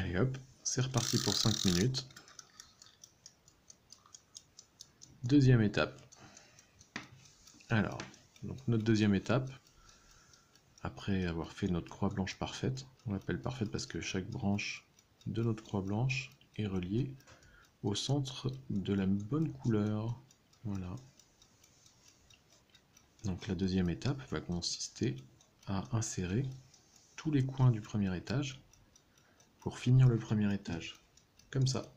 Allez hop, c'est reparti pour 5 minutes. Deuxième étape. Alors, donc notre deuxième étape, après avoir fait notre croix blanche parfaite, on l'appelle parfaite parce que chaque branche de notre croix blanche est reliée au centre de la bonne couleur. Voilà. Donc la deuxième étape va consister à insérer tous les coins du premier étage pour finir le premier étage, comme ça.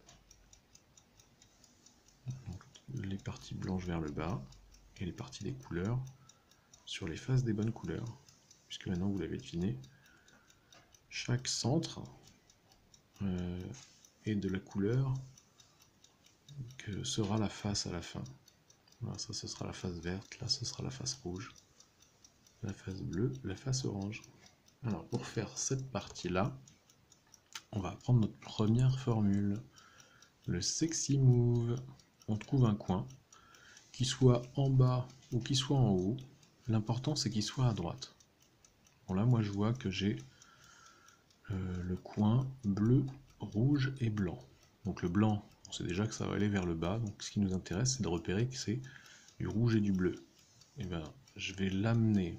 Donc, les parties blanches vers le bas et les parties des couleurs sur les faces des bonnes couleurs, puisque maintenant vous l'avez deviné, chaque centre est de la couleur que sera la face à la fin. Voilà, ça ce sera la face verte, là ce sera la face rouge, la face bleue, la face orange. Alors pour faire cette partie-là, on va prendre notre première formule, le sexy move. On trouve un coin, qui soit en bas ou qui soit en haut, l'important c'est qu'il soit à droite. Bon là moi je vois que j'ai le coin bleu, rouge et blanc. Donc le blanc, on sait déjà que ça va aller vers le bas, donc ce qui nous intéresse c'est de repérer que c'est du rouge et du bleu. Et bien je vais l'amener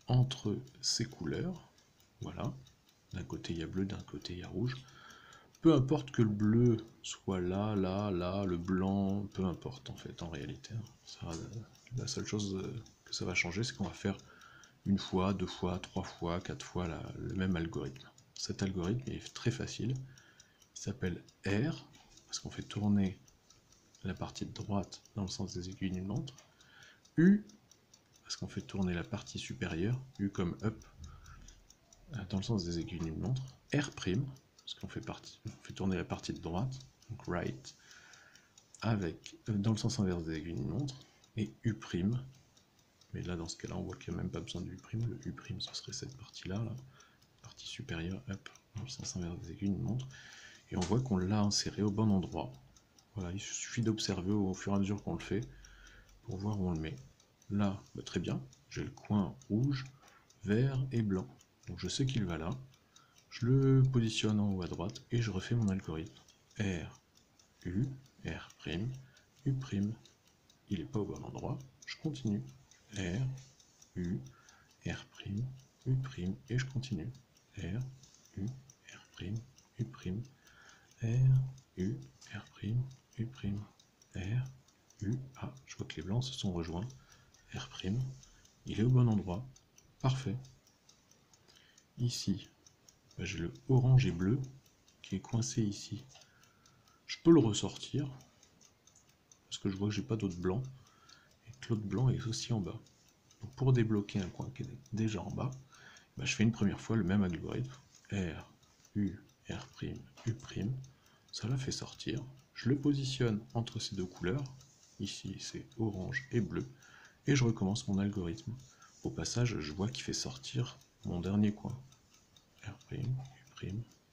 entre ces couleurs, voilà, d'un côté il y a bleu, d'un côté il y a rouge. Peu importe que le bleu soit là, là, là, le blanc, peu importe en fait, en réalité. La seule chose que ça va changer, c'est qu'on va faire une fois, deux fois, trois fois, quatre fois le même algorithme. Cet algorithme est très facile, il s'appelle R, parce qu'on fait tourner la partie de droite dans le sens des aiguilles d'une montre, U, parce qu'on fait tourner la partie supérieure, U comme up, dans le sens des aiguilles d'une montre, R', parce qu'on fait tourner la partie de droite, donc right, avec, dans le sens inverse des aiguilles d'une montre, et U', mais là dans ce cas-là on voit qu'il n'y a même pas besoin de U', le U' ce serait cette partie-là, la partie supérieure, up, dans le sens inverse des aiguilles d'une montre, et on voit qu'on l'a inséré au bon endroit. Voilà, il suffit d'observer au fur et à mesure qu'on le fait, pour voir où on le met. Là, bah, très bien, j'ai le coin rouge, vert et blanc, donc je sais qu'il va là. Je le positionne en haut à droite et je refais mon algorithme. R, U, R', U'. Il n'est pas au bon endroit. Je continue. R, U, R', U'. Et je continue. R, U, R', U'. R, U, R', U'. R, U. Ah, je vois que les blancs se sont rejoints. R'. Il est au bon endroit. Parfait. Ici, bah, j'ai le orange et bleu qui est coincé ici. Je peux le ressortir, parce que je vois que j'ai pas d'autre blanc, et que l'autre blanc est aussi en bas. Donc pour débloquer un coin qui est déjà en bas, bah je fais une première fois le même algorithme, R, U, R', U', ça la fait sortir, je le positionne entre ces deux couleurs, ici c'est orange et bleu, et je recommence mon algorithme. Au passage, je vois qu'il fait sortir mon dernier coin. R', U',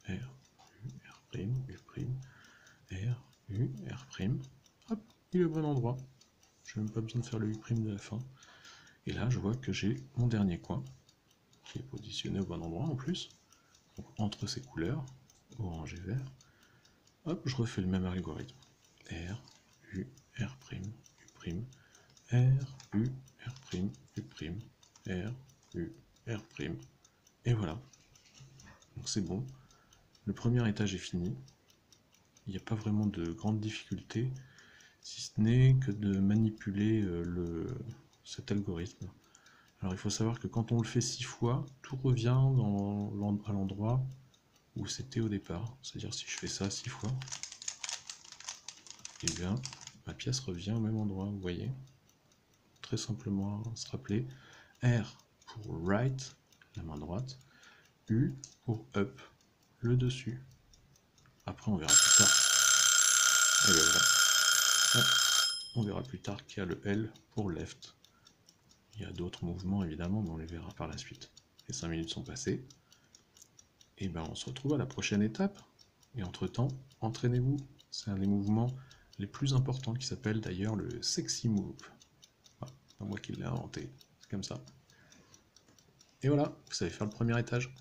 R, U, R', U', R, U, R', hop, il est au bon endroit. Je n'ai même pas besoin de faire le U' de la fin. Et là, je vois que j'ai mon dernier coin, qui est positionné au bon endroit en plus, donc entre ces couleurs, orange et vert. Hop, je refais le même algorithme. R, U, R', U', R, U, R', U', R, U, R', et voilà. Donc c'est bon. Le premier étage est fini. Il n'y a pas vraiment de grande difficulté, si ce n'est que de manipuler cet algorithme. Alors il faut savoir que quand on le fait 6 fois, tout revient à l'endroit où c'était au départ. C'est-à-dire si je fais ça 6 fois, et bien ma pièce revient au même endroit, vous voyez. Très simplement se rappeler, R pour right, la main droite, U pour up, le dessus. Après on verra plus tard. Et bien voilà. On verra plus tard qu'il y a le L pour left. Il y a d'autres mouvements évidemment, mais on les verra par la suite. Les 5 minutes sont passées. Et ben on se retrouve à la prochaine étape. Et entre-temps, entraînez-vous. C'est un des mouvements les plus importants qui s'appelle d'ailleurs le sexy move. Voilà, c'est pas moi qui l'ai inventé, c'est comme ça. Et voilà, vous savez faire le premier étage.